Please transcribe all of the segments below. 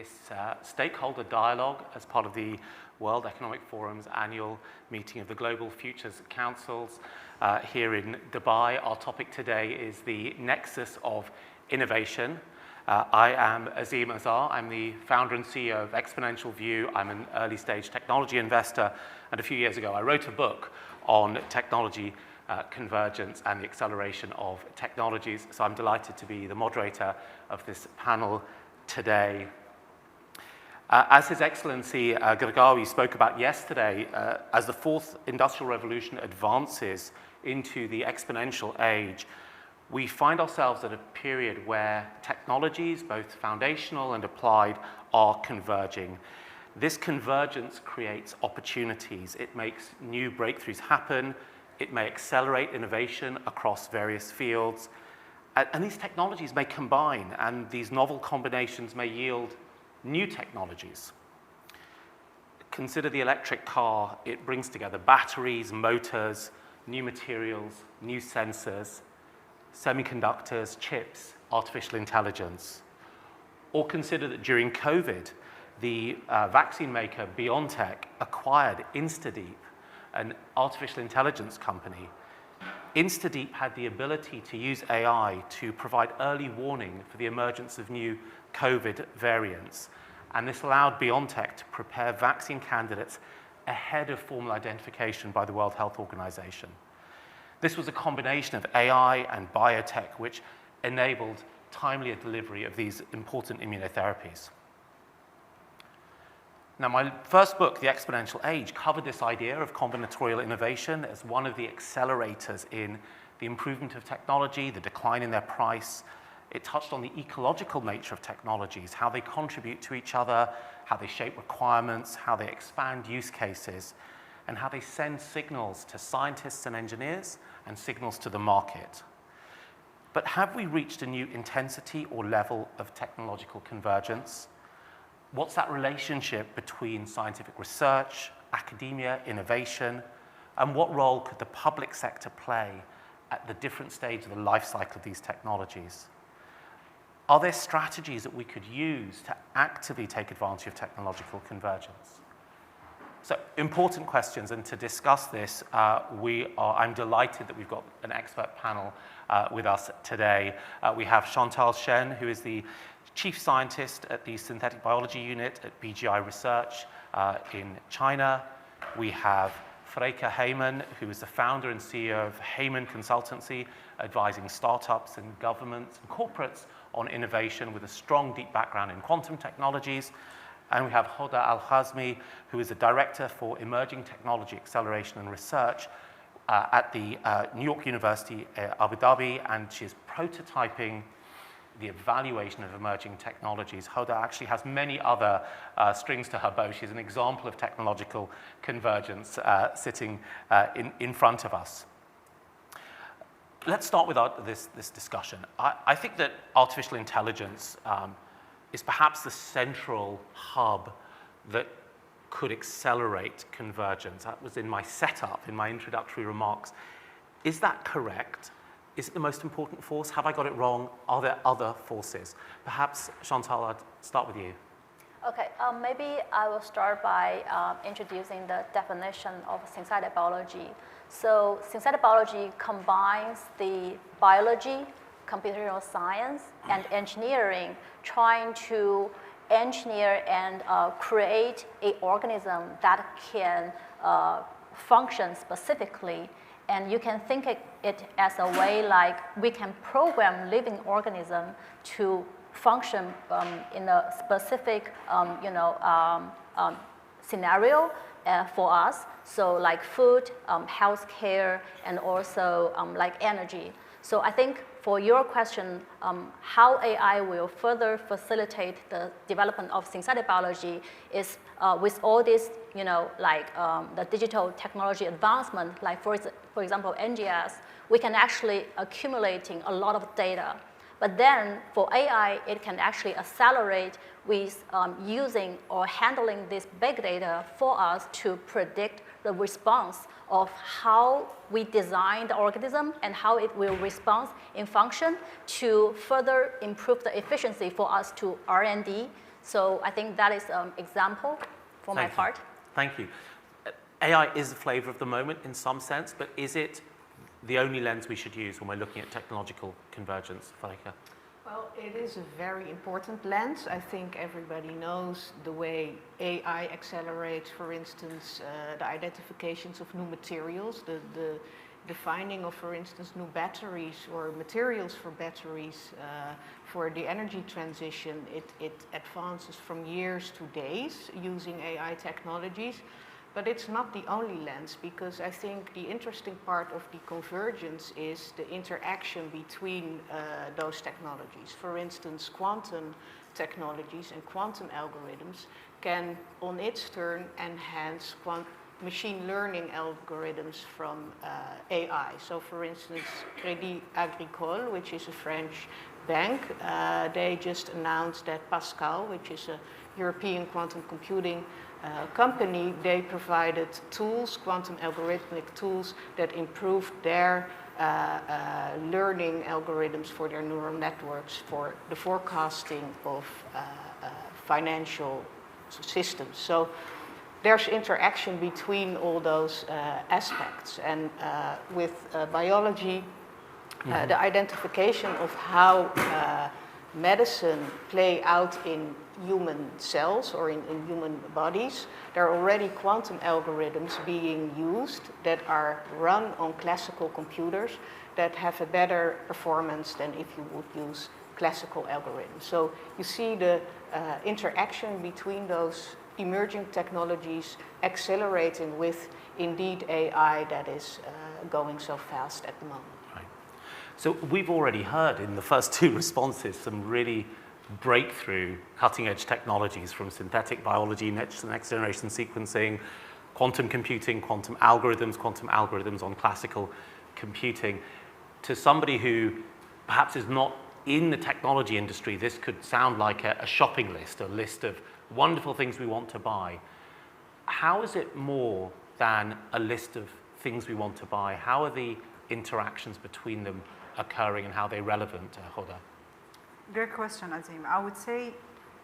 this stakeholder dialogue as part of the World Economic Forum's annual meeting of the Global Futures Councils here in Dubai. Our topic today is the Nexus of Innovation. I am Azeem Azhar. I'm the founder and CEO of Exponential View. I'm an early stage technology investor, and a few years ago I wrote a book on technology convergence and the acceleration of technologies. So I'm delighted to be the moderator of this panel today. As His Excellency Gergawi spoke about yesterday, as the fourth industrial revolution advances into the exponential age, we find ourselves at a period where technologies, both foundational and applied, are converging. This convergence creates opportunities. It makes new breakthroughs happen. It may accelerate innovation across various fields. And these technologies may combine, and these novel combinations may yield new technologies. Consider the electric car. It brings together batteries, motors, new materials, new sensors, semiconductors, chips, artificial intelligence. Or consider that during COVID, the vaccine maker BioNTech acquired InstaDeep, an artificial intelligence company. InstaDeep had the ability to use AI to provide early warning for the emergence of new COVID variants. And this allowed BioNTech to prepare vaccine candidates ahead of formal identification by the World Health Organization. This was a combination of AI and biotech which enabled timelier delivery of these important immunotherapies. Now, my first book, The Exponential Age, covered this idea of combinatorial innovation as one of the accelerators in the improvement of technology, the decline in their price. It touched on the ecological nature of technologies, how they contribute to each other, how they shape requirements, how they expand use cases, and how they send signals to scientists and engineers and signals to the market. But have we reached a new intensity or level of technological convergence? What's that relationship between scientific research, academia, innovation, and what role could the public sector play at the different stages of the life cycle of these technologies? Are there strategies that we could use to actively take advantage of technological convergence? So, important questions, and to discuss this, I'm delighted that we've got an expert panel with us today. We have Chantal Shen, who is the Chief Scientist at the Synthetic Biology Unit at BGI Research in China. We have Freeke Heijman, who is the founder and CEO of Heijman Consultancy, advising startups and governments and corporates on innovation with a strong, deep background in quantum technologies. And we have Hoda Khzaimi, who is the Director for Emerging Technology Acceleration and Research at the New York University, Abu Dhabi, and she's prototyping the evaluation of emerging technologies. Hoda actually has many other strings to her bow. She's an example of technological convergence sitting in front of us. Let's start with this discussion. I think that artificial intelligence is perhaps the central hub that could accelerate convergence. That was in my setup, in my introductory remarks. Is that correct? Is it the most important force? Have I got it wrong? Are there other forces? Perhaps, Chantal, I'd start with you. Okay, maybe I will start by introducing the definition of synthetic biology. So synthetic biology combines the biology, computational science, and engineering, trying to engineer and create an organism that can function specifically. And you can think it as a way like we can program living organism to function in a specific scenario for us. So like food, healthcare, and also like energy. So I think for your question, how AI will further facilitate the development of synthetic biology is with all this, the digital technology advancement, like for example, NGS, we can actually accumulating a lot of data. But then for AI, it can actually accelerate with using or handling this big data for us to predict the response of how we design the organism and how it will respond in function to further improve the efficiency for us to R&D So I think that is an example for my part. Thank you. AI is the flavor of the moment in some sense, but is it the only lens we should use when we're looking at technological convergence, Freeke? Well, it is a very important lens. I think everybody knows the way AI accelerates, for instance, the identifications of new materials, the finding of, for instance, new batteries or materials for batteries for the energy transition. It advances from years to days using AI technologies. But it's not the only lens, because I think the interesting part of the convergence is the interaction between those technologies. For instance, quantum technologies and quantum algorithms can, on its turn, enhance machine learning algorithms from AI. So, for instance, Crédit Agricole, which is a French bank, they just announced that Pascal, which is a European quantum computing company, they provided tools, quantum algorithmic tools, that improved their learning algorithms for their neural networks for the forecasting of financial systems. So there's interaction between all those aspects. And with biology, the identification of how medicine play out in human cells or in human bodies, there are already quantum algorithms being used that are run on classical computers that have a better performance than if you would use classical algorithms. So you see the interaction between those emerging technologies accelerating with indeed AI that is going so fast at the moment. So we've already heard in the first two responses some really breakthrough cutting-edge technologies, from synthetic biology, next generation sequencing, quantum computing, quantum algorithms on classical computing. To somebody who perhaps is not in the technology industry, this could sound like a shopping list, a list of wonderful things we want to buy. How is it more than a list of things we want to buy? How are the interactions between them occurring, and how they're relevant, Hoda? Great question, Azeem. I would say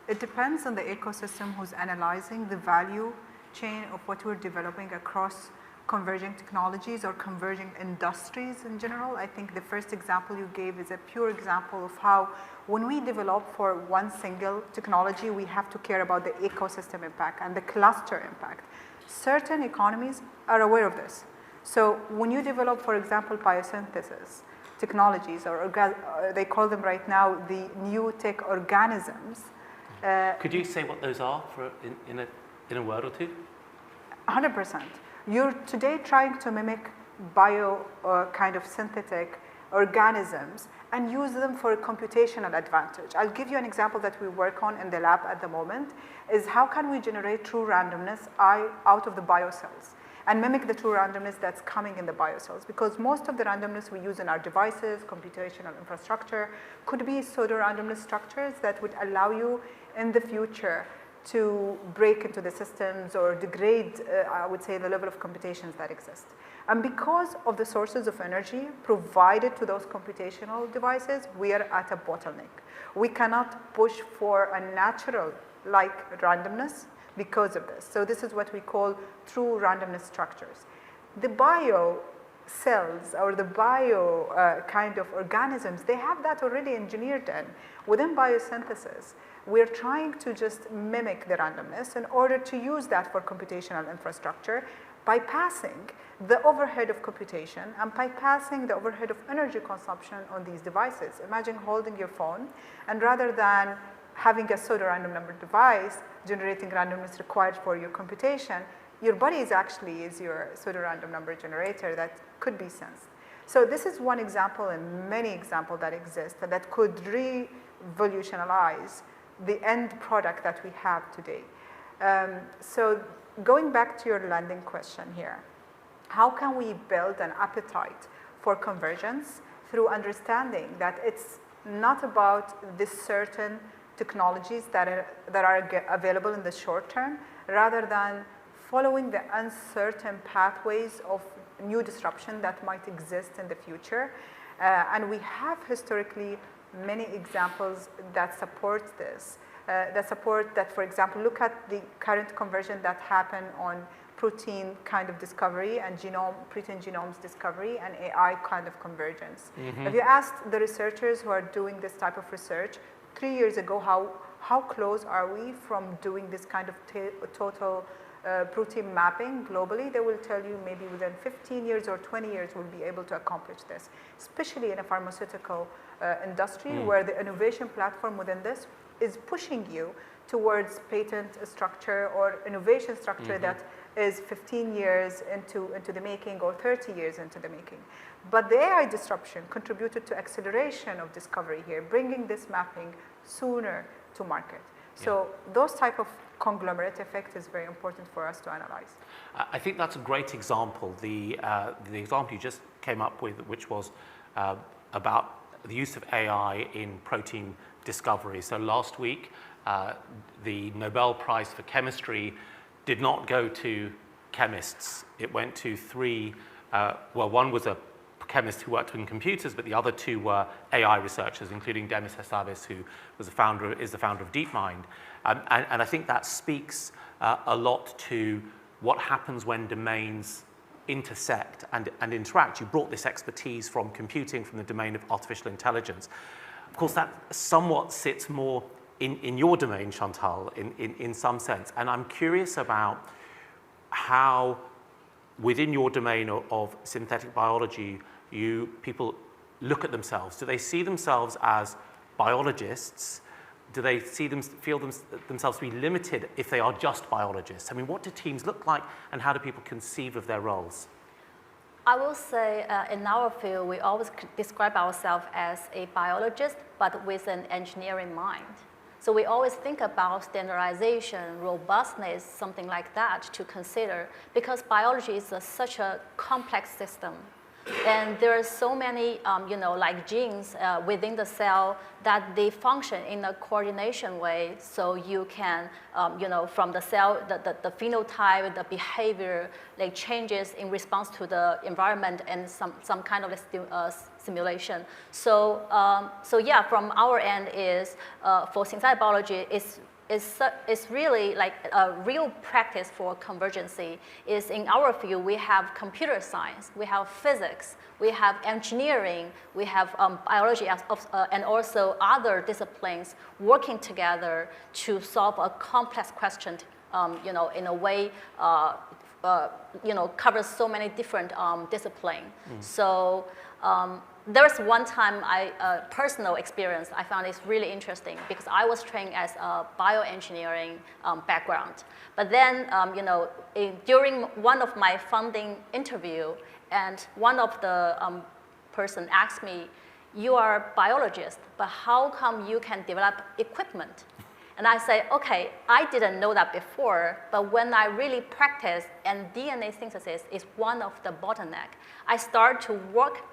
it depends on the ecosystem who's analyzing the value chain of what we're developing across converging technologies or converging industries in general. I think the first example you gave is a pure example of how when we develop for one single technology, we have to care about the ecosystem impact and the cluster impact. Certain economies are aware of this. So when you develop, for example, biosynthesis technologies, or they call them right now the new tech organisms. Could you say what those are in a word or two? 100%. You're today trying to mimic bio kind of synthetic organisms and use them for a computational advantage. I'll give you an example that we work on in the lab at the moment, is how can we generate true randomness out of the biocells and mimic the true randomness that's coming in the biocells, because most of the randomness we use in our devices, computational infrastructure, could be pseudo-randomness structures that would allow you in the future to break into the systems or degrade, I would say, the level of computations that exist. And because of the sources of energy provided to those computational devices, we are at a bottleneck. We cannot push for a natural like randomness because of this. So this is what we call true randomness structures. The bio cells or the bio kind of organisms, they have that already engineered in. Within biosynthesis, we're trying to just mimic the randomness in order to use that for computational infrastructure, bypassing the overhead of computation and bypassing the overhead of energy consumption on these devices. Imagine holding your phone, and rather than having a pseudo-random number device generating randomness required for your computation, your body is your pseudo-random number generator that could be sensed. So this is one example and many examples that exist that could revolutionize the end product that we have today. So going back to your landing question here, how can we build an appetite for convergence through understanding that it's not about this certain technologies that are available in the short term, rather than following the uncertain pathways of new disruption that might exist in the future. And we have historically many examples that support this. that support that, for example, look at the current conversion that happened on protein kind of discovery and protein genomes discovery and AI kind of convergence. If you asked the researchers who are doing this type of research 3 years ago, how close are we from doing this kind of total protein mapping globally, they will tell you maybe within 15 years or 20 years we'll be able to accomplish this, especially in a pharmaceutical industry where the innovation platform within this is pushing you towards patent structure or innovation structure that is 15 years into the making or 30 years into the making. But the AI disruption contributed to acceleration of discovery here, bringing this mapping sooner to market. So those type of conglomerate effect is very important for us to analyze. I think that's a great example. The example you just came up with, which was about the use of AI in protein discovery. So last week, the Nobel Prize for Chemistry did not go to chemists. It went to three, well, one was a chemist who worked in computers, but the other two were AI researchers, including Demis Hassabis, who was is the founder of DeepMind. And I think that speaks a lot to what happens when domains intersect and interact. You brought this expertise from computing, from the domain of artificial intelligence. Of course, that somewhat sits more in your domain, Chantal, in some sense. And I'm curious about how, within your domain of synthetic biology, people look at themselves. Do they see themselves as biologists? Do they feel themselves to be limited if they are just biologists? I mean, what do teams look like, and how do people conceive of their roles? I will say in our field, we always describe ourselves as a biologist, but with an engineering mind. So we always think about standardization, robustness, something like that to consider, because biology is such a complex system. And there are so many, like genes within the cell that they function in a coordination way. So you can, from the cell, the phenotype, the behavior, like changes in response to the environment and some kind of simulation. So, yeah, from our end is for synthetic biology is really like a real practice for convergency. Is in our field, we have computer science, we have physics, we have engineering, we have biology and also other disciplines working together to solve a complex question, in a way, covers so many different disciplines. So there was one time personal experience I found is really interesting because I was trained as a bioengineering background. But then, during one of my funding interview, and one of the person asked me, "You are a biologist, but how come you can develop equipment?" And I say, okay, I didn't know that before, but when I really practice, and DNA synthesis is one of the bottleneck, I start to work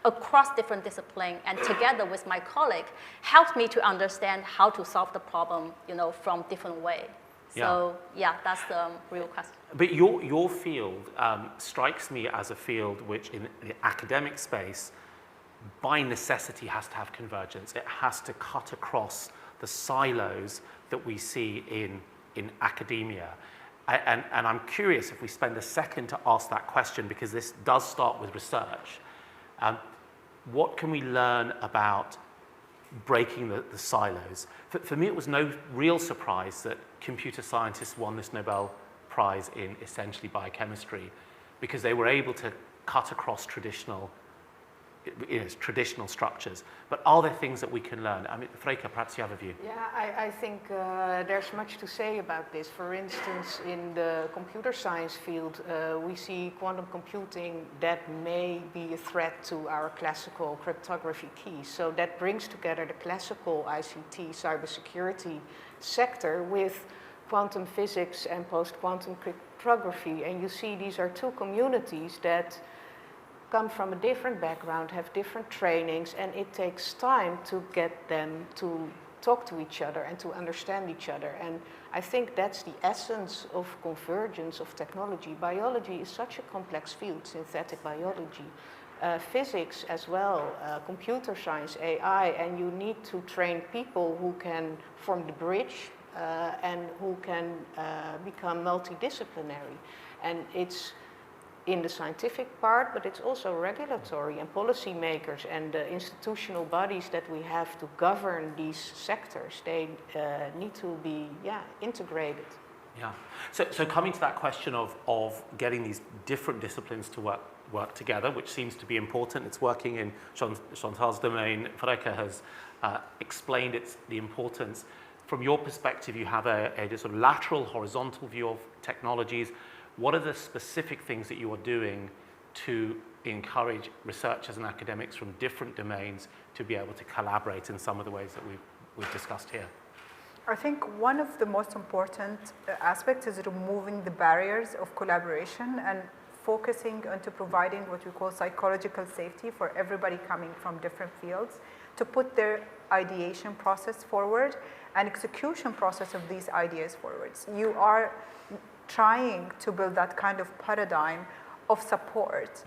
across different disciplines, and together with my colleague, helped me to understand how to solve the problem, from different ways. So yeah, that's the real question. But your field strikes me as a field which, in the academic space, by necessity has to have convergence. It has to cut across the silos that we see in academia. And I'm curious if we spend a second to ask that question, because this does start with research. What can we learn about breaking the silos? For me, it was no real surprise that computer scientists won this Nobel Prize in essentially biochemistry, because they were able to cut across traditional structures. But are there things that we can learn? I mean, Freeke, perhaps you have a view. Yeah, I think there's much to say about this. For instance, in the computer science field, we see quantum computing that may be a threat to our classical cryptography keys. So that brings together the classical ICT cybersecurity sector with quantum physics and post-quantum cryptography. And you see these are two communities that come from a different background, have different trainings, and it takes time to get them to talk to each other and to understand each other. And I think that's the essence of convergence of technology. Biology is such a complex field, synthetic biology. physics as well, computer science, AI, and you need to train people who can form the bridge and who can become multidisciplinary. And it's in the scientific part, but it's also regulatory and policy makers and the institutional bodies that we have to govern these sectors. They need to be integrated. Yeah. So coming to that question of getting these different disciplines to work together, which seems to be important. It's working in Chantal's domain. Freeke has explained the importance. From your perspective, you have a sort of lateral, horizontal view of technologies. What are the specific things that you are doing to encourage researchers and academics from different domains to be able to collaborate in some of the ways that we've discussed here? I think one of the most important aspects is removing the barriers of collaboration and focusing onto providing what we call psychological safety for everybody coming from different fields to put their ideation process forward and execution process of these ideas forwards. You are trying to build that kind of paradigm of support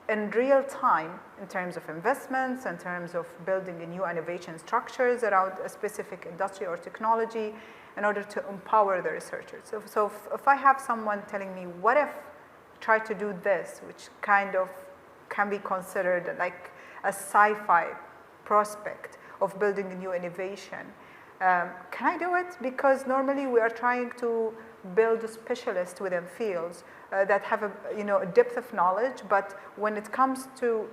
in real time in terms of investments, in terms of building a new innovation structures around a specific industry or technology in order to empower the researchers. So if I have someone telling me, what if try to do this, which kind of can be considered like a sci-fi prospect of building a new innovation, can I do it? Because normally we are trying to build specialists within fields that have a depth of knowledge, but when it comes to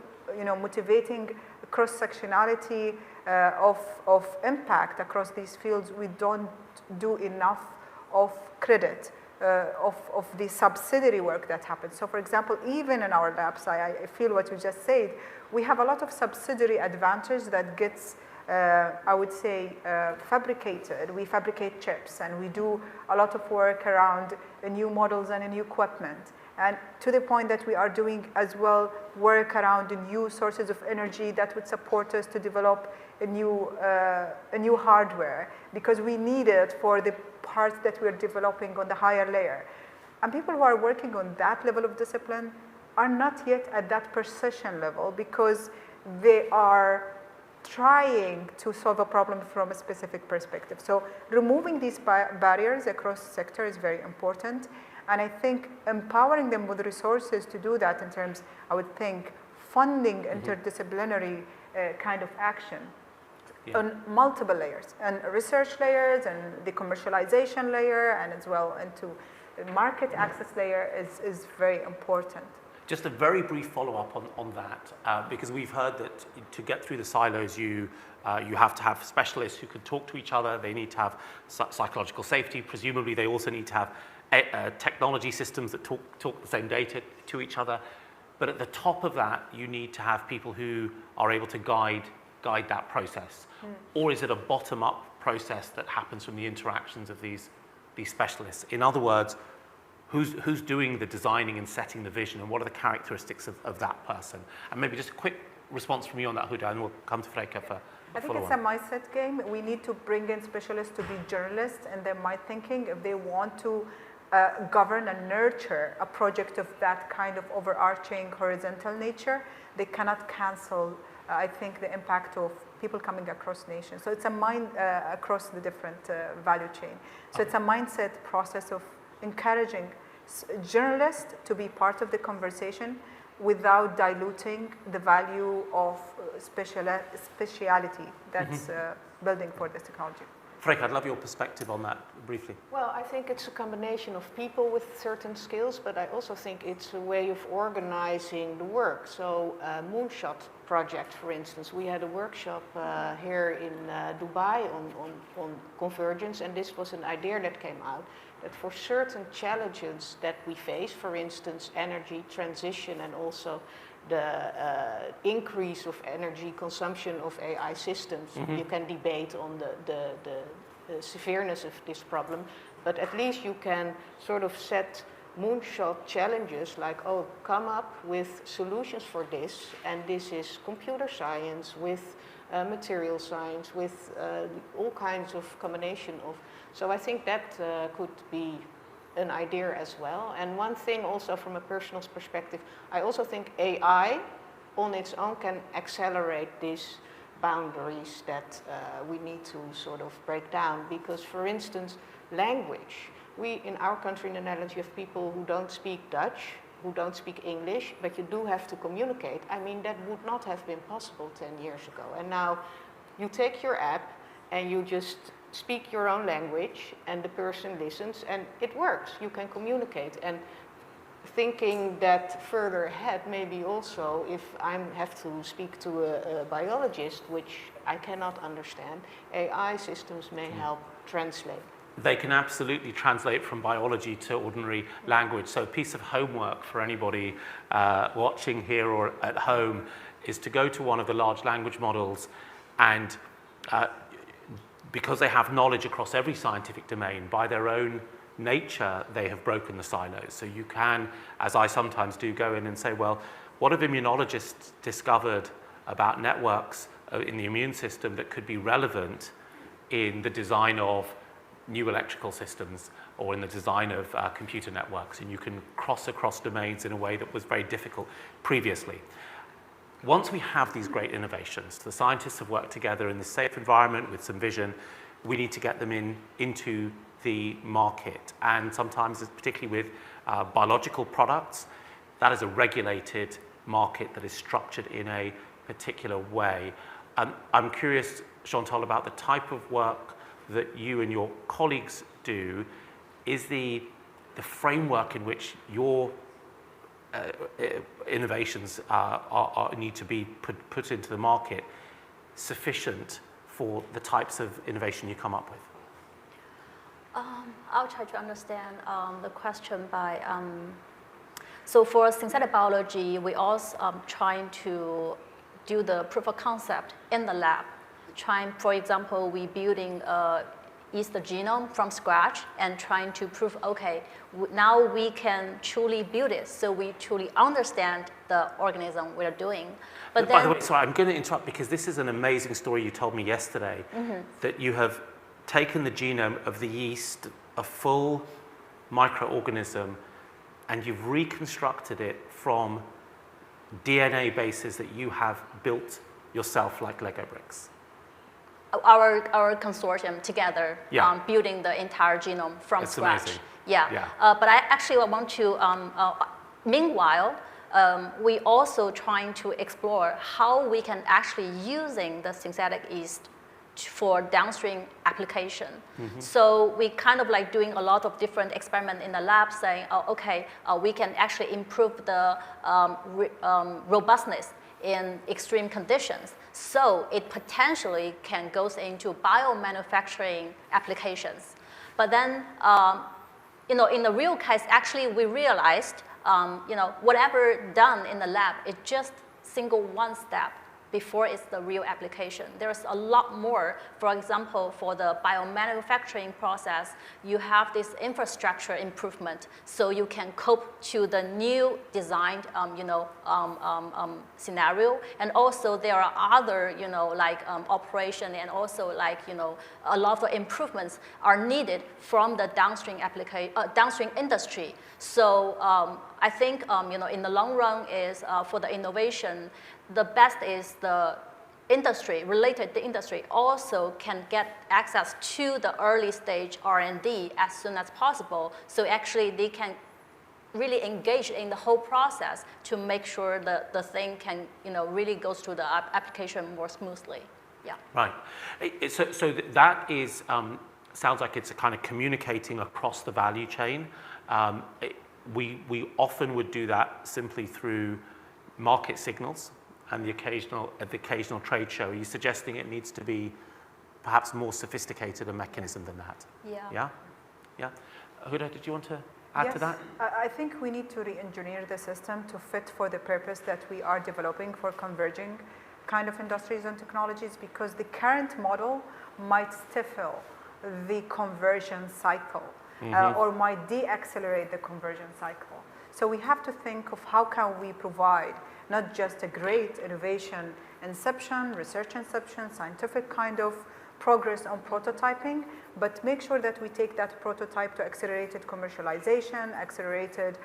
motivating cross-sectionality of impact across these fields, we don't do enough of credit of the subsidiary work that happens. So for example, even in our labs, I feel what you just said, we have a lot of subsidiary advantage that gets I would say fabricated. We fabricate chips and we do a lot of work around new models and new equipment, and to the point that we are doing as well work around the new sources of energy that would support us to develop a new hardware, because we need it for the parts that we're developing on the higher layer. And people who are working on that level of discipline are not yet at that precision level because they are trying to solve a problem from a specific perspective. So removing these barriers across sector is very important. And I think empowering them with resources to do that in terms, I would think, funding interdisciplinary kind of action on multiple layers, and research layers and the commercialization layer, and as well into the market access layer is very important. Just a very brief follow-up on that, because we've heard that to get through the silos, you have to have specialists who can talk to each other. They need to have psychological safety. Presumably, they also need to have technology systems that talk the same data to each other. But at the top of that, you need to have people who are able to guide that process. Or is it a bottom-up process that happens from the interactions of these specialists? In other words, who's doing the designing and setting the vision, and what are the characteristics of that person? And maybe just a quick response from you on that, Hoda, and we'll come to Freeke for I think it's a mindset game. We need to bring in specialists to be journalists and their mind thinking if they want to govern and nurture a project of that kind of overarching horizontal nature. They cannot cancel, I think, the impact of people coming across nations. So it's a mind across the different value chain. So it's a mindset process of encouraging journalists to be part of the conversation without diluting the value of speciality that's building for this technology. Freeke, I'd love your perspective on that briefly. Well, I think it's a combination of people with certain skills, but I also think it's a way of organizing the work. So Moonshot project, for instance, we had a workshop here in Dubai on convergence, and this was an idea that came out that for certain challenges that we face, for instance, energy transition and also the increase of energy consumption of AI systems, you can debate on the severeness of this problem, but at least you can sort of set moonshot challenges like, oh, come up with solutions for this, and this is computer science with material science, with all kinds of combination of. So I think that could be an idea as well. And one thing also from a personal perspective, I also think AI on its own can accelerate these boundaries that we need to sort of break down. Because, for instance, language. We, in our country, in the Netherlands, you have people who don't speak Dutch, who don't speak English, but you do have to communicate. I mean, that would not have been possible 10 years ago. And now you take your app and you just speak your own language and the person listens and it works. You can communicate. And thinking that further ahead, maybe also if I have to speak to a biologist, which I cannot understand, AI systems may help translate. They can absolutely translate from biology to ordinary language. So a piece of homework for anybody watching here or at home is to go to one of the large language models and because they have knowledge across every scientific domain, by their own nature, they have broken the silos. So you can, as I sometimes do, go in and say, well, what have immunologists discovered about networks in the immune system that could be relevant in the design of new electrical systems or in the design of computer networks? And you can cross across domains in a way that was very difficult previously. Once we have these great innovations, the scientists have worked together in this safe environment with some vision, we need to get them into the market. And sometimes, particularly with biological products, that is a regulated market that is structured in a particular way. I'm curious, Chantal, about the type of work that you and your colleagues do. Is the framework in which your innovations need to be put into the market sufficient for the types of innovation you come up with? I'll try to understand the question by, so for synthetic biology, we also trying to do the proof of concept in the lab. For example, we building yeast genome from scratch and trying to prove, okay, now we can truly build it, so we truly understand the organism we're doing. But by the way, sorry, I'm going to interrupt because this is an amazing story you told me yesterday, that you have taken the genome of the yeast, a full microorganism, and you've reconstructed it from DNA bases that you have built yourself like Lego bricks. Our consortium together, building the entire genome from scratch. Amazing. Yeah. But I actually want to, meanwhile, we also trying to explore how we can actually using the synthetic yeast for downstream application. So we kind of like doing a lot of different experiments in the lab saying, oh, okay, we can actually improve the robustness in extreme conditions. So it potentially can go into biomanufacturing applications. But then, in the real case, actually we realized, whatever done in the lab, it's just single one step before it's the real application. There's a lot more. For example, for the biomanufacturing process, you have this infrastructure improvement, so you can cope to the new designed, scenario. And also there are other, operation and also a lot of improvements are needed from the downstream downstream industry. So I think, in the long run is for the innovation, the best is the industry, related to industry, also can get access to the early stage R&D as soon as possible. So actually they can really engage in the whole process to make sure that the thing can, really goes through the application more smoothly. Yeah. Right. So that is, sounds like it's a kind of communicating across the value chain. We often would do that simply through market signals and the occasional trade show. Are you suggesting it needs to be perhaps more sophisticated a mechanism than that? Yeah. Yeah? Hoda, did you want to add to that? I think we need to re-engineer the system to fit for the purpose that we are developing for converging kind of industries and technologies, because the current model might stifle the conversion cycle or might de-accelerate the conversion cycle. So we have to think of how can we provide not just a great innovation inception, research inception, scientific kind of progress on prototyping, but make sure that we take that prototype to accelerated commercialization, accelerated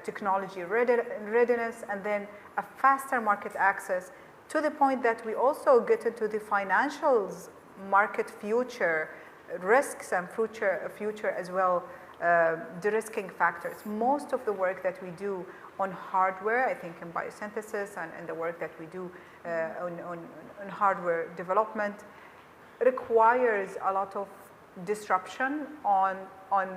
technology readiness, and then a faster market access, to the point that we also get into the financials market future risks and future as well, de-risking factors. Most of the work that we do on hardware, I think in biosynthesis and the work that we do on hardware development, requires a lot of disruption on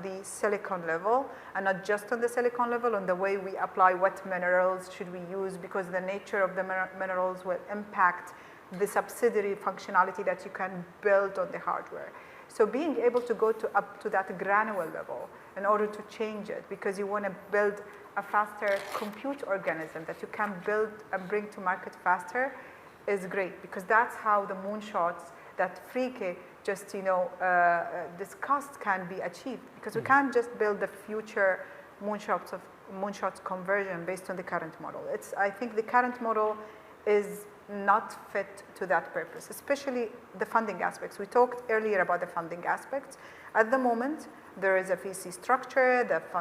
the silicon level, and not just on the silicon level, on the way we apply what minerals should we use, because the nature of the minerals will impact the subsidiary functionality that you can build on the hardware. So being able to go up to that granular level in order to change it, because you want to build a faster compute organism that you can build and bring to market faster, is great, because that's how the moonshots that Freeke just discussed can be achieved, because we can't just build the future moonshots conversion based on the current model. I think the current model is not fit to that purpose, especially the funding aspects. We talked earlier about the funding aspects. At the moment, there is a VC structure that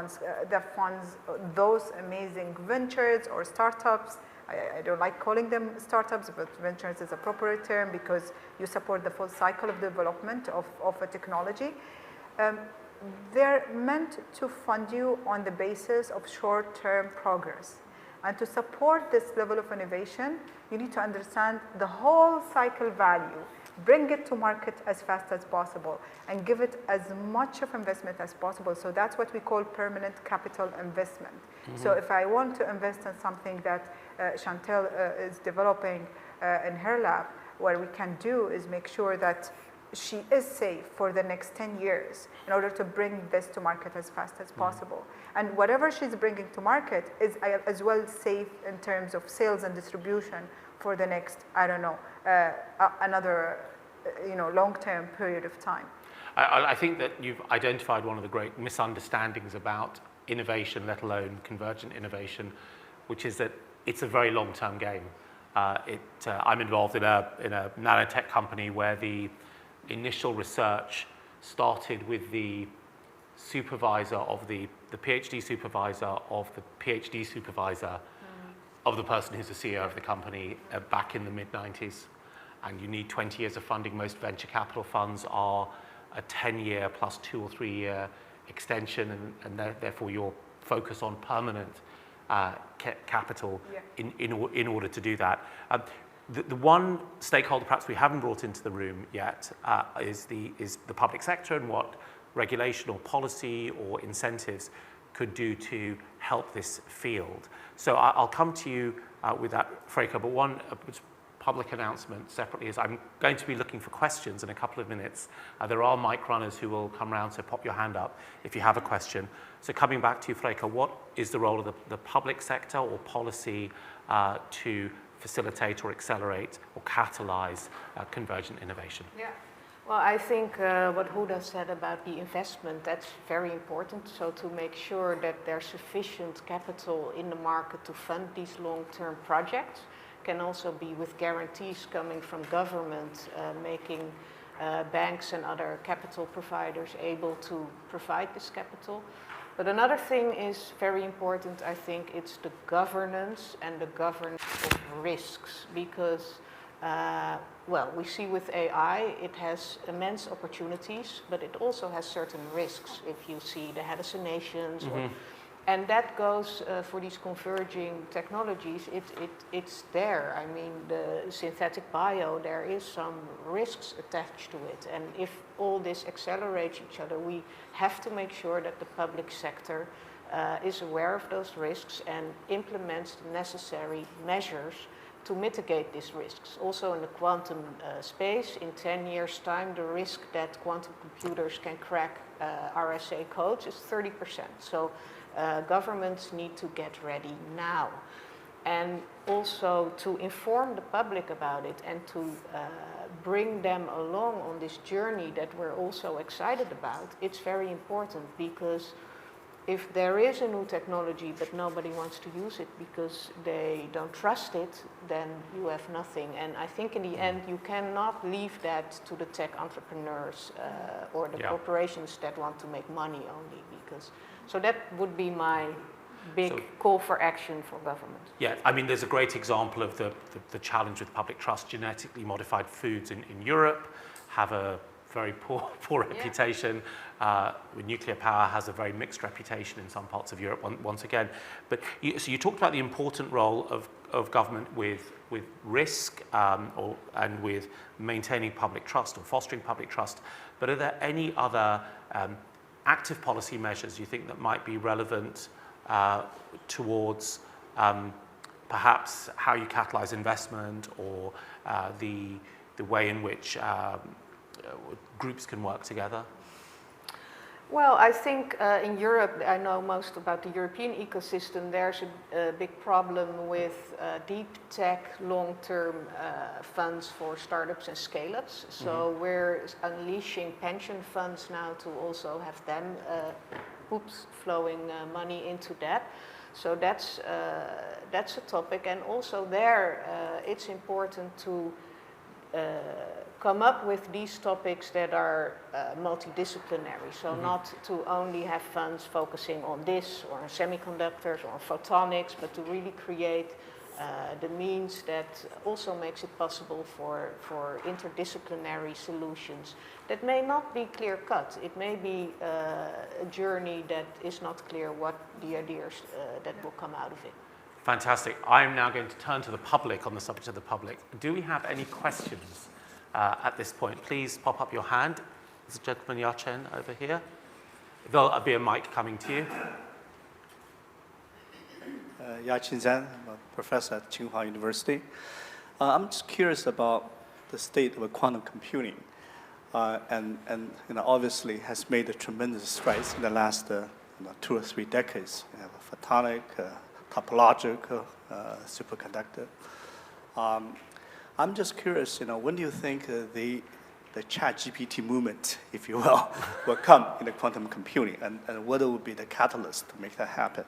funds those amazing ventures or startups. I don't like calling them startups, but ventures is a proper term, because you support the full cycle of development of a technology. They're meant to fund you on the basis of short-term progress. And to support this level of innovation, you need to understand the whole cycle value, bring it to market as fast as possible, and give it as much of investment as possible. So that's what we call permanent capital investment. So if I want to invest in something that Chantal is developing in her lab, what we can do is make sure that she is safe for the next 10 years in order to bring this to market as fast as possible. And whatever she's bringing to market is as well safe in terms of sales and distribution for the next, I don't know, another long-term period of time. I think that you've identified one of the great misunderstandings about innovation, let alone convergent innovation, which is that it's a very long-term game. I'm involved in a nanotech company where the initial research started with the supervisor of the PhD supervisor of the PhD supervisor of the person who's the CEO of the company back in the mid-90s. And you need 20 years of funding. Most venture capital funds are a 10-year plus 2 or 3 year extension, and therefore you're focused on permanent capital in order to do that. The one stakeholder perhaps we haven't brought into the room yet is the public sector, and what regulation or policy or incentives could do to help this field. So I'll come to you with that, Freeke, but one public announcement separately is I'm going to be looking for questions in a couple of minutes. There are mic runners who will come around, so pop your hand up if you have a question. So coming back to you, Freeke, what is the role of the public sector or policy to facilitate or accelerate or catalyze convergent innovation? Yeah. Well, I think what Hoda said about the investment, that's very important. So to make sure that there's sufficient capital in the market to fund these long-term projects, can also be with guarantees coming from government, making banks and other capital providers able to provide this capital. But another thing is very important, I think, it's the governance and the governance of risks, because well, we see with AI, it has immense opportunities, but it also has certain risks. If you see the hallucinations, and that goes for these converging technologies, it's there. I mean, the synthetic bio, there is some risks attached to it. And if all this accelerates each other, we have to make sure that the public sector is aware of those risks and implements the necessary measures to mitigate these risks. Also in the quantum space, in 10 years' time, the risk that quantum computers can crack RSA codes is 30%. So governments need to get ready now. And also to inform the public about it and to bring them along on this journey that we're also excited about, it's very important, because if there is a new technology but nobody wants to use it because they don't trust it, then you have nothing. And I think in the end you cannot leave that to the tech entrepreneurs or the corporations that want to make money only, because so that would be my big call for action for government. Yeah, I mean, there's a great example of the challenge with public trust. Genetically modified foods in Europe have a very poor reputation. With nuclear power has a very mixed reputation in some parts of Europe once again. But so you talked about the important role of government with risk and with maintaining public trust or fostering public trust. But are there any other active policy measures you think that might be relevant towards perhaps how you catalyze investment or the way in which groups can work together? Well, I think in Europe, I know most about the European ecosystem, there's a big problem with deep tech long-term funds for startups and scale-ups. So we're unleashing pension funds now to also have them flowing money into that. So that's a topic, and also there it's important to come up with these topics that are multidisciplinary. So not to only have funds focusing on this or on semiconductors or on photonics, but to really create the means that also makes it possible for interdisciplinary solutions that may not be clear-cut. It may be a journey that is not clear what the ideas that will come out of it. Fantastic. I'm now going to turn to the public on the subject of the public. Do we have any questions at this point? Please pop up your hand. There's a gentleman, Yachen, over here. There'll be a mic coming to you. Yachen Zhang, I'm a professor at Tsinghua University. I'm just curious about the state of quantum computing, and obviously has made a tremendous strides in the last 2 or 3 decades. You have a photonic, topological, superconductor. I'm just curious, when do you think the ChatGPT movement, if you will come in the quantum computing, and what would be the catalyst to make that happen?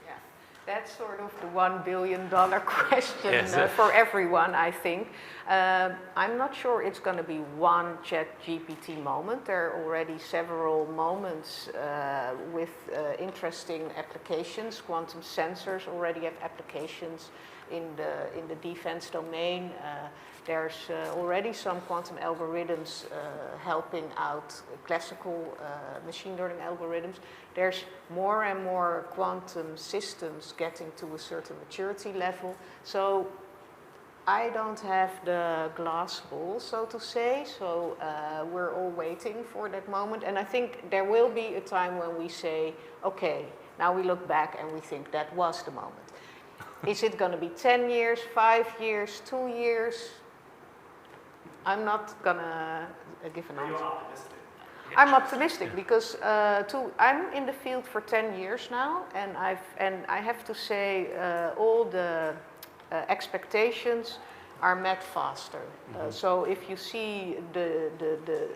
Yeah, that's sort of the $1 billion question for everyone, I think. I'm not sure it's going to be one ChatGPT moment. There are already several moments with interesting applications. Quantum sensors already have applications in the defense domain. There's already some quantum algorithms helping out classical machine learning algorithms. There's more and more quantum systems getting to a certain maturity level. So I don't have the glass ball, so to say, so we're all waiting for that moment. And I think there will be a time when we say, okay, now we look back and we think that was the moment. Is it going to be 10 years, 5 years, 2 years? I'm not going to give an answer. You're optimistic. I'm optimistic because I'm in the field for 10 years now, and I have to say all the expectations are met faster. So if you see the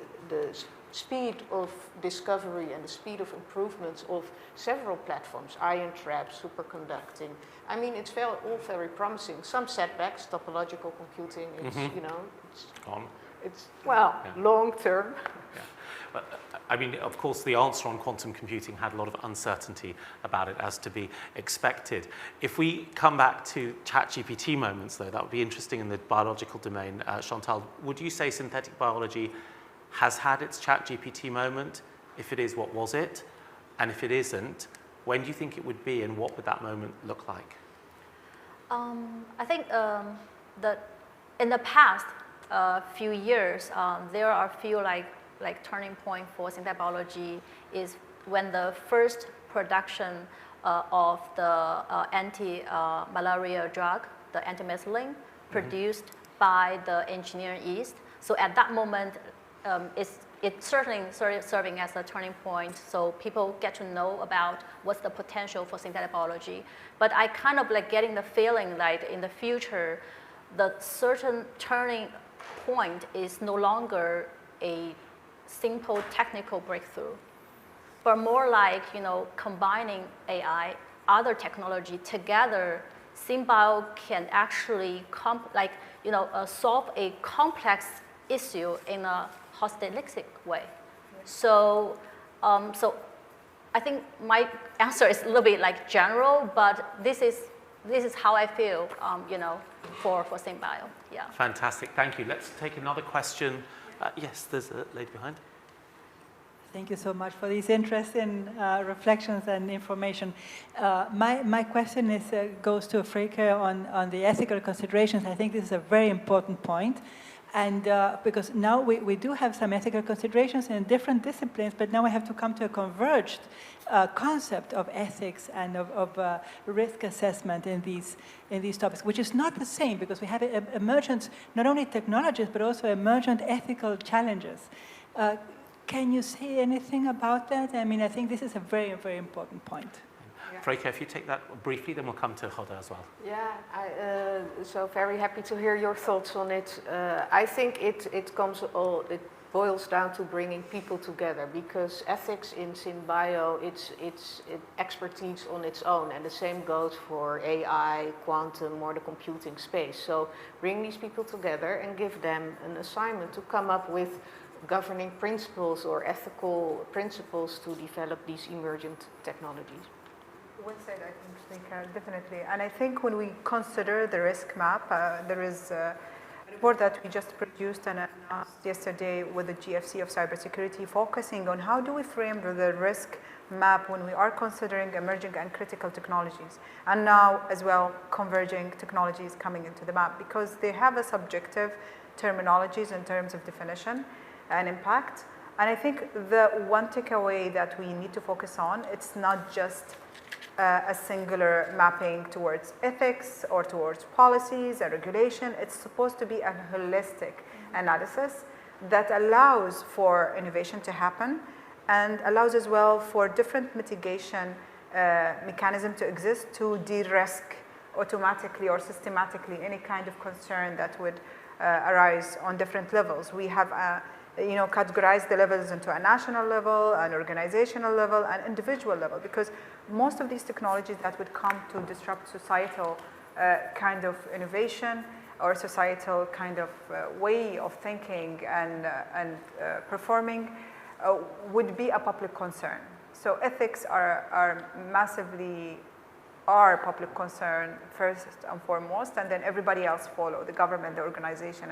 speed of discovery and the speed of improvements of several platforms, ion traps, superconducting, I mean, it's all very promising. Some setbacks, topological computing, it's, it's gone. It's, long term. Yeah. But, I mean, of course, the answer on quantum computing had a lot of uncertainty about it, as to be expected. If we come back to ChatGPT moments, though, that would be interesting in the biological domain. Chantal, would you say synthetic biology has had its ChatGPT moment? If it is, what was it? And if it isn't, when do you think it would be, and what would that moment look like? I think that in the past few years, there are a few like turning point for synthetic biology is when the first production of the anti-malaria drug, the antimethylene, produced by the engineer East. So at that moment, it certainly started serving as a turning point, so people get to know about what's the potential for synthetic biology. But I kind of like getting the feeling that in the future, the certain turning point is no longer a simple technical breakthrough. but more like, combining AI, other technology together, SynBio can actually solve a complex issue in a holistic way. So, I think my answer is a little bit like general, but this is how I feel, for SynBio. Yeah. Fantastic, thank you. Let's take another question. Yes, there's a lady behind. Thank you so much for these interesting reflections and information. My question goes to Freeke on the ethical considerations. I think this is a very important point. And because now we do have some ethical considerations in different disciplines, but now we have to come to a converged concept of ethics and of risk assessment in these topics, which is not the same because we have emergent, not only technologies, but also emergent ethical challenges. Can you say anything about that? I mean, I think this is a very, very important point. Yeah. Freeke, if you take that briefly, then we'll come to Hoda as well. Yeah, so very happy to hear your thoughts on it. I think it boils down to bringing people together, because ethics in SynBio, it's expertise on its own, and the same goes for AI, quantum, or the computing space. So bring these people together and give them an assignment to come up with governing principles or ethical principles to develop these emergent technologies. Well said, I think, definitely. And I think when we consider the risk map, there is a report that we just produced and announced yesterday with the GFC of cybersecurity, focusing on how do we frame the risk map when we are considering emerging and critical technologies. And now as well, converging technologies coming into the map, because they have a subjective terminologies in terms of definition and impact. And I think the one takeaway that we need to focus on, it's not just a singular mapping towards ethics or towards policies and regulation. It's supposed to be a holistic analysis that allows for innovation to happen and allows as well for different mitigation mechanism to exist to de-risk automatically or systematically any kind of concern that would arise on different levels. We have categorize the levels into a national level, an organizational level, and individual level, because most of these technologies that would come to disrupt societal kind of innovation or societal kind of way of thinking and performing would be a public concern. So ethics are massively our public concern first and foremost, and then everybody else follow, the government, the organization,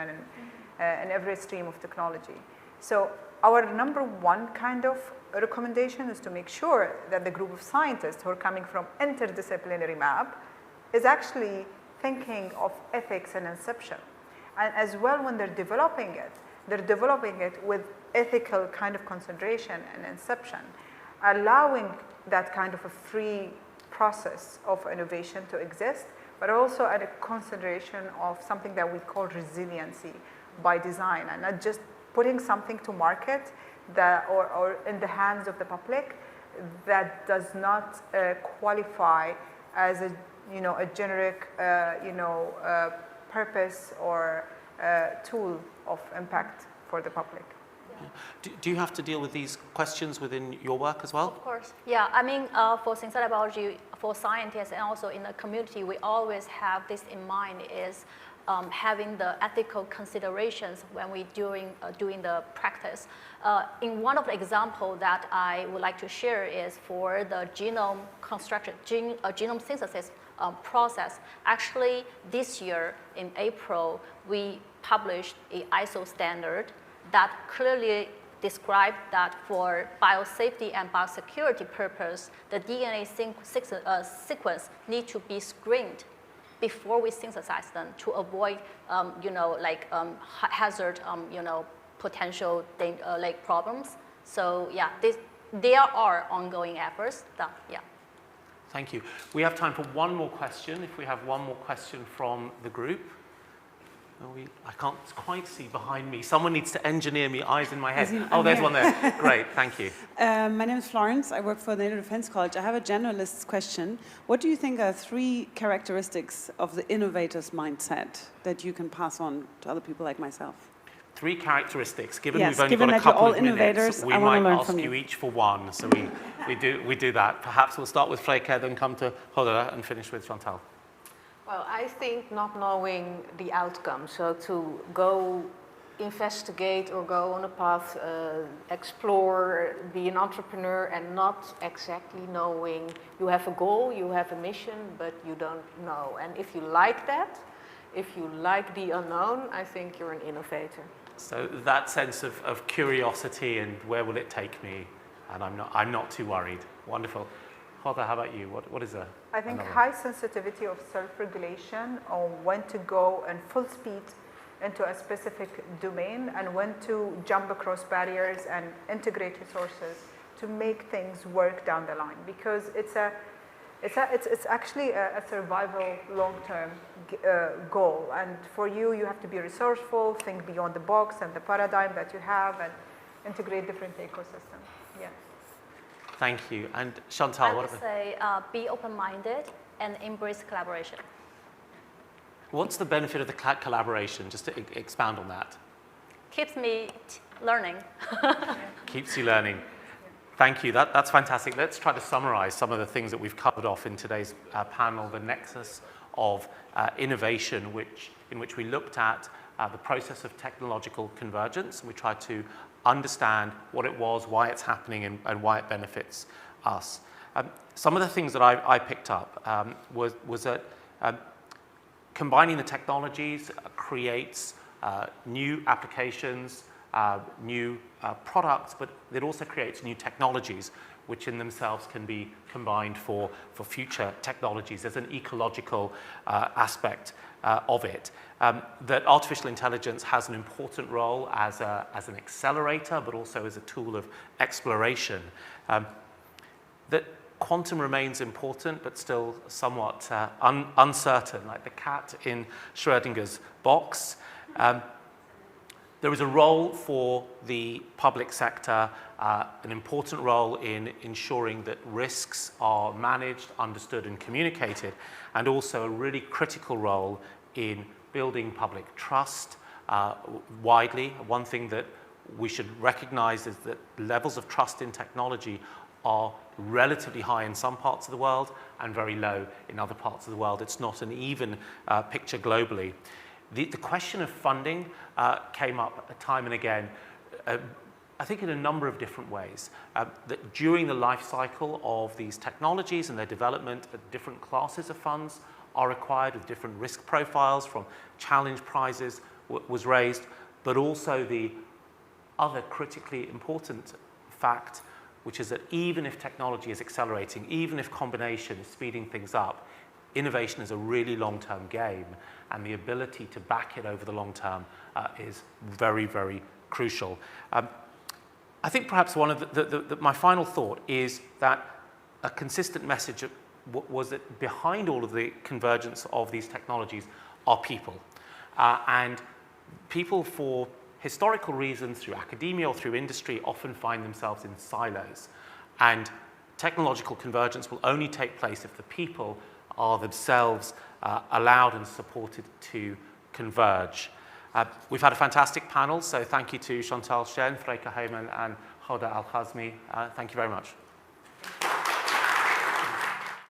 and every stream of technology. So our number one kind of recommendation is to make sure that the group of scientists who are coming from interdisciplinary map is actually thinking of ethics and inception. And as well, when they're developing it with ethical kind of consideration and inception, allowing that kind of a free process of innovation to exist, but also at a consideration of something that we call resiliency by design, and not just putting something to market that, or in the hands of the public that does not qualify as a generic purpose or tool of impact for the public. Do you have to deal with these questions within your work as well? Of course. Yeah, I mean, for synthetic biology, for scientists and also in the community, we always have this in mind is having the ethical considerations when we doing the practice. In one of the examples that I would like to share is for the genome construction, genome synthesis process. Actually, this year in April, we published an ISO standard that clearly described that for biosafety and biosecurity purpose, the DNA sequence need to be screened before we synthesize them to avoid, hazard, potential problems. So yeah, there are ongoing efforts. Yeah. Thank you. We have time for one more question. If we have one more question from the group. I can't quite see behind me. Someone needs to engineer me eyes in my head. Azeem, oh, there's one there. Great, thank you. My name is Florence. I work for the NATO Defense College. I have a generalist question. What do you think are 3 characteristics of the innovator's mindset that you can pass on to other people like myself? 3 characteristics. Given Yes, we've only given got a that you're couple all of minutes, innovators, we I wanna might learn ask from you you. each for one. So we do that. Perhaps we'll start with Freeke, then come to Hoda, and finish with Chantal. Well, I think not knowing the outcome, so to go investigate or go on a path, explore, be an entrepreneur, and not exactly knowing you have a goal, you have a mission, but you don't know. And if you like that, if you like the unknown, I think you're an innovator. So that sense of curiosity and where will it take me, and I'm not too worried. Wonderful. Hoda, how about you? What is a? I think another? high sensitivity of self-regulation on when to go and full speed into a specific domain and when to jump across barriers and integrate resources to make things work down the line, because it's actually a survival long-term goal, and for you have to be resourceful, think beyond the box and the paradigm that you have, and integrate different ecosystems. Yeah. Thank you. And Chantal, I what would about? say be open-minded and embrace collaboration. What's the benefit of the collaboration? Just to expound on that. Keeps me learning. Keeps you learning. Thank you. That's fantastic. Let's try to summarize some of the things that we've covered off in today's panel, the nexus of innovation, in which we looked at the process of technological convergence. We tried to understand what it was, why it's happening, and why it benefits us. Some of the things that I picked up was that combining the technologies creates new applications, new products, but it also creates new technologies, which in themselves can be combined for future technologies. There's an ecological aspect of it. That artificial intelligence has an important role as an accelerator, but also as a tool of exploration. That quantum remains important, but still somewhat uncertain, like the cat in Schrödinger's box. There is a role for the public sector, an important role in ensuring that risks are managed, understood, and communicated, and also a really critical role in building public trust widely. One thing that we should recognize is that levels of trust in technology are relatively high in some parts of the world and very low in other parts of the world. It's not an even picture globally. The question of funding came up time and again, I think in a number of different ways. That during the life cycle of these technologies and their development, different classes of funds are required with different risk profiles, from challenge prizes was raised, but also the other critically important fact, which is that even if technology is accelerating, even if combination is speeding things up, innovation is a really long-term game, and the ability to back it over the long term is very, very crucial. I think perhaps one of my final thought is that a consistent message was that behind all of the convergence of these technologies are people. And people, for historical reasons, through academia or through industry, often find themselves in silos. And technological convergence will only take place if the people are themselves allowed and supported to converge. We've had a fantastic panel, so thank you to Chantal, Shen, Freeke, Heijman, and Hoda Al-Khzaimi. Thank you very much.